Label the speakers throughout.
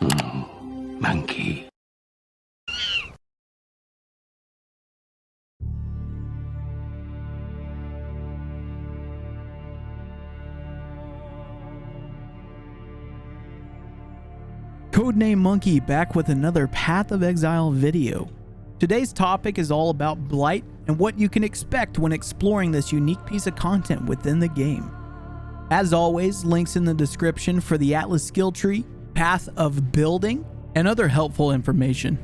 Speaker 1: Monkey.
Speaker 2: Codename Monkey back with another Path of Exile video. Today's topic is all about Blight and what you can expect when exploring this unique piece of content within the game. As always, links in the description for the Atlas skill tree, path of building, and other helpful information.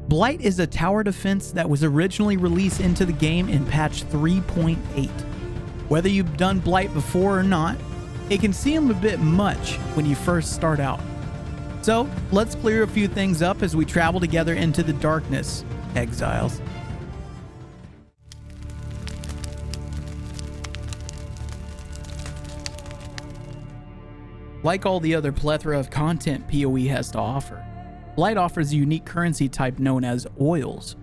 Speaker 2: Blight is a tower defense that was originally released into the game in patch 3.8. Whether you've done Blight before or not, it can seem a bit much when you first start out. So, let's clear a few things up as we travel together into the darkness, Exiles. Like all the other plethora of content PoE has to offer, Blight offers a unique currency type known as oils.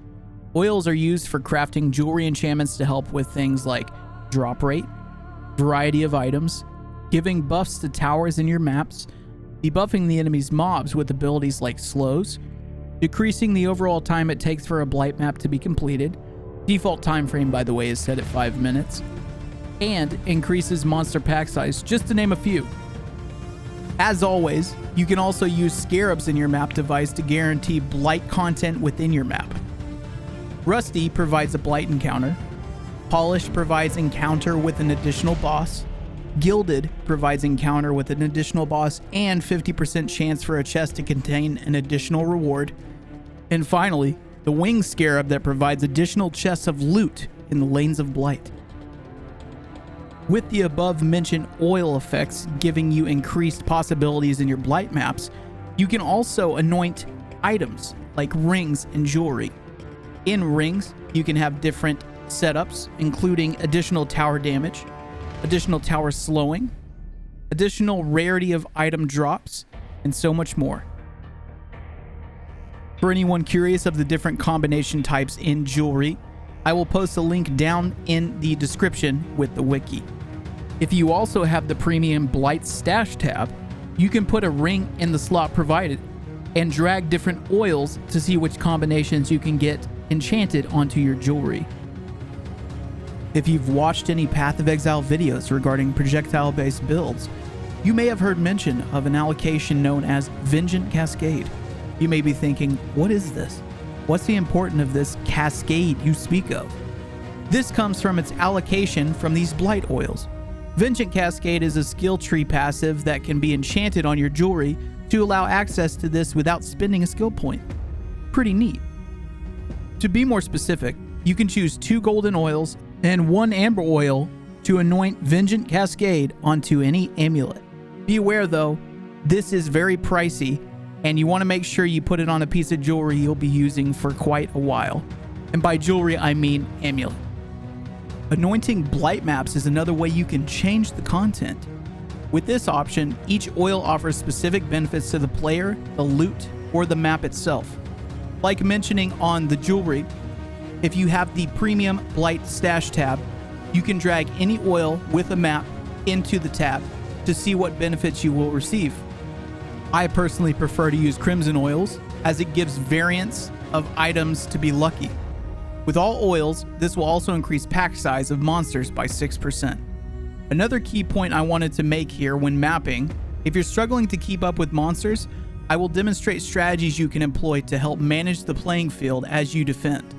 Speaker 2: Oils are used for crafting jewelry enchantments to help with things like drop rate, variety of items, giving buffs to towers in your maps, debuffing the enemy's mobs with abilities like slows, decreasing the overall time it takes for a Blight map to be completed, default time frame by the way is set at 5 minutes, and increases monster pack size, just to name a few. As always, you can also use Scarabs in your map device to guarantee Blight content within your map. Rusty provides a Blight encounter, Polished provides encounter with an additional boss, Gilded provides encounter with an additional boss and 50% chance for a chest to contain an additional reward. And finally, the Wing Scarab that provides additional chests of loot in the lanes of Blight. With the above mentioned oil effects giving you increased possibilities in your Blight maps, you can also anoint items like rings and jewelry. In rings, you can have different setups, including additional tower damage, additional tower slowing, additional rarity of item drops, and so much more. For anyone curious of the different combination types in jewelry, I will post a link down in the description with the wiki. If you also have the premium Blight stash tab, you can put a ring in the slot provided and drag different oils to see which combinations you can get enchanted onto your jewelry. If you've watched any Path of Exile videos regarding projectile-based builds, you may have heard mention of an allocation known as Vengeant Cascade. You may be thinking, what is this? What's the importance of this cascade you speak of? This comes from its allocation from these Blight oils. Vengeant Cascade is a skill tree passive that can be enchanted on your jewelry to allow access to this without spending a skill point. Pretty neat. To be more specific, you can choose 2 golden oils and 1 amber oil to anoint Vengeant Cascade onto any amulet. Be aware though, this is very pricey and you want to make sure you put it on a piece of jewelry you'll be using for quite a while. And by jewelry, I mean amulet. Anointing Blight maps is another way you can change the content. With this option, each oil offers specific benefits to the player, the loot, or the map itself. Like mentioning on the jewelry, if you have the premium Blight stash tab, you can drag any oil with a map into the tab to see what benefits you will receive. I personally prefer to use crimson oils as it gives variants of items to be lucky. With all oils, this will also increase pack size of monsters by 6%. Another key point I wanted to make here when mapping, if you're struggling to keep up with monsters, I will demonstrate strategies you can employ to help manage the playing field as you defend.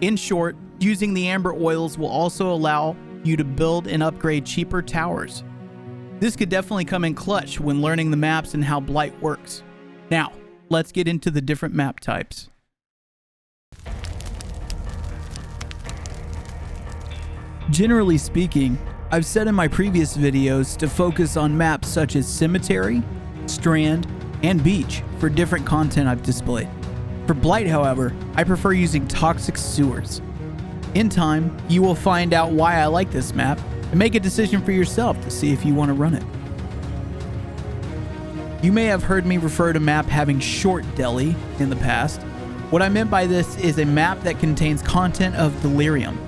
Speaker 2: In short, using the amber oils will also allow you to build and upgrade cheaper towers. This could definitely come in clutch when learning the maps and how Blight works. Now, let's get into the different map types. Generally speaking, I've said in my previous videos to focus on maps such as Cemetery, Strand, and Beach for different content I've displayed. For Blight, however, I prefer using Toxic Sewers. In time, you will find out why I like this map and make a decision for yourself to see if you want to run it. You may have heard me refer to map having short deli in the past. What I meant by this is a map that contains content of Delirium.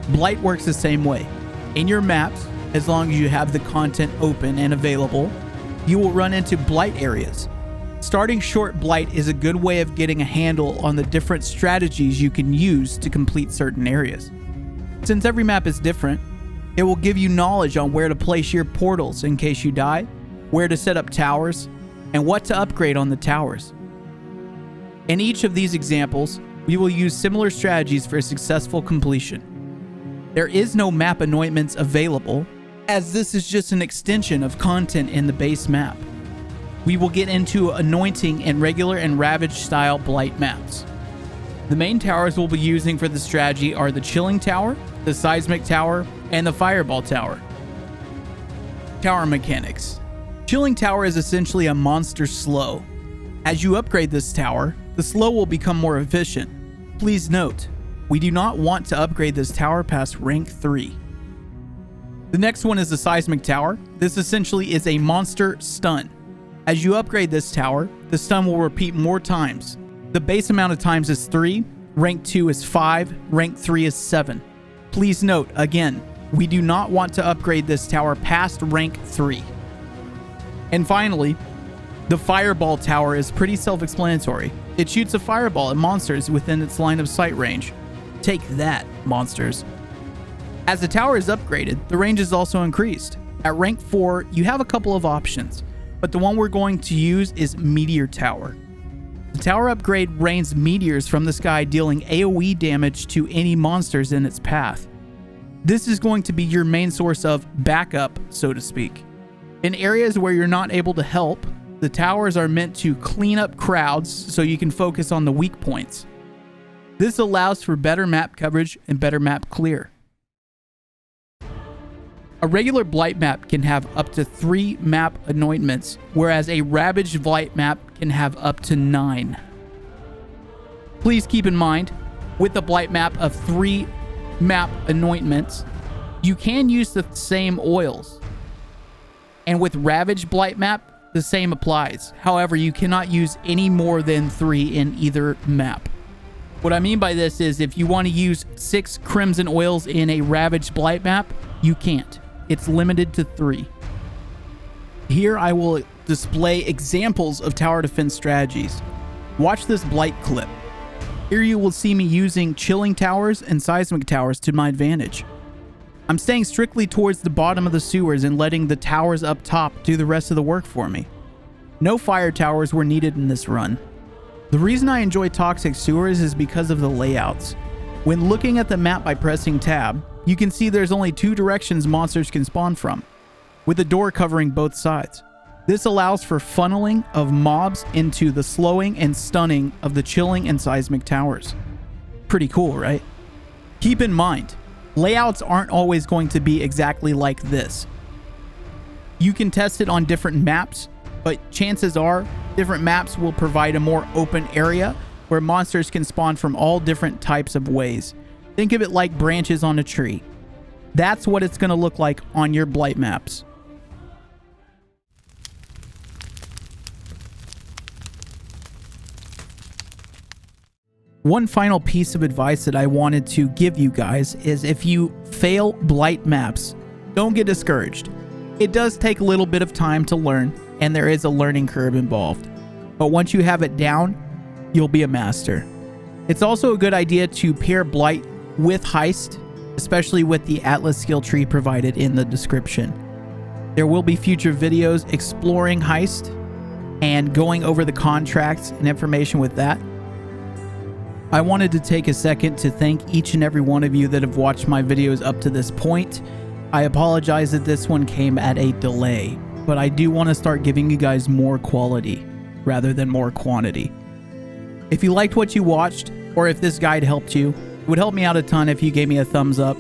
Speaker 2: Blight works the same way. In your maps, as long as you have the content open and available, you will run into Blight areas. Starting short Blight is a good way of getting a handle on the different strategies you can use to complete certain areas. Since every map is different, it will give you knowledge on where to place your portals in case you die, where to set up towers, and what to upgrade on the towers. In each of these examples, we will use similar strategies for successful completion. There is no map anointments available, as this is just an extension of content in the base map. We will get into anointing in regular and ravage style Blight maps. The main towers we'll be using for the strategy are the Chilling Tower, the Seismic Tower, and the Fireball Tower. Tower mechanics. Chilling Tower is essentially a monster slow. As you upgrade this tower, the slow will become more efficient. Please note, we do not want to upgrade this tower past rank 3. The next one is the Seismic Tower. This essentially is a monster stun. As you upgrade this tower, the stun will repeat more times. The base amount of times is 3, rank 2 is 5, rank 3 is 7. Please note, again, we do not want to upgrade this tower past rank 3. And finally, the Fireball Tower is pretty self-explanatory. It shoots a fireball at monsters within its line of sight range. Take that, monsters. As the tower is upgraded, the range is also increased. At rank 4, you have a couple of options, but the one we're going to use is Meteor Tower. The tower upgrade rains meteors from the sky, dealing AoE damage to any monsters in its path. This is going to be your main source of backup, so to speak. In areas where you're not able to help, the towers are meant to clean up crowds so you can focus on the weak points. This allows for better map coverage and better map clear. A regular Blight map can have up to 3 map anointments, whereas a Ravaged Blight map can have up to 9. Please keep in mind, with a Blight map of 3 map anointments, you can use the same oils. And with Ravaged Blight map, the same applies. However, you cannot use any more than 3 in either map. What I mean by this is if you want to use 6 Crimson oils in a Ravaged Blight map, you can't. It's limited to 3. Here I will display examples of tower defense strategies. Watch this Blight clip. Here you will see me using Chilling Towers and Seismic Towers to my advantage. I'm staying strictly towards the bottom of the sewers and letting the towers up top do the rest of the work for me. No fire towers were needed in this run. The reason I enjoy Toxic Sewers is because of the layouts. When looking at the map by pressing tab, you can see there's only 2 directions monsters can spawn from, with a door covering both sides. This allows for funneling of mobs into the slowing and stunning of the Chilling and Seismic Towers. Pretty cool, right? Keep in mind, layouts aren't always going to be exactly like this. You can test it on different maps, but chances are different maps will provide a more open area where monsters can spawn from all different types of ways. Think of it like branches on a tree. That's what it's going to look like on your Blight maps. One final piece of advice that I wanted to give you guys is if you fail Blight maps, don't get discouraged. It does take a little bit of time to learn, and there is a learning curve involved. But once you have it down, you'll be a master. It's also a good idea to pair Blight with Heist, especially with the Atlas skill tree provided in the description. There will be future videos exploring Heist and going over the contracts and information with that. I wanted to take a second to thank each and every one of you that have watched my videos up to this point. I apologize that this one came at a delay, but I do want to start giving you guys more quality rather than more quantity. If you liked what you watched, or if this guide helped you, it would help me out a ton if you gave me a thumbs up.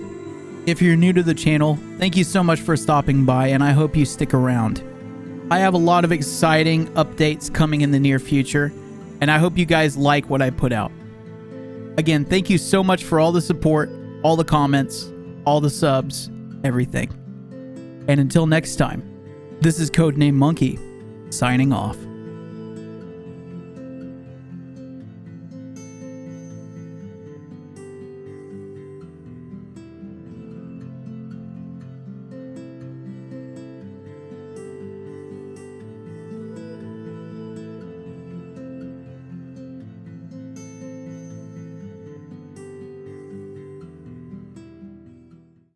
Speaker 2: If you're new to the channel, thank you so much for stopping by, and I hope you stick around. I have a lot of exciting updates coming in the near future, and I hope you guys like what I put out. Again, thank you so much for all the support, all the comments, all the subs, everything. And until next time, this is Codename Monkey, signing off.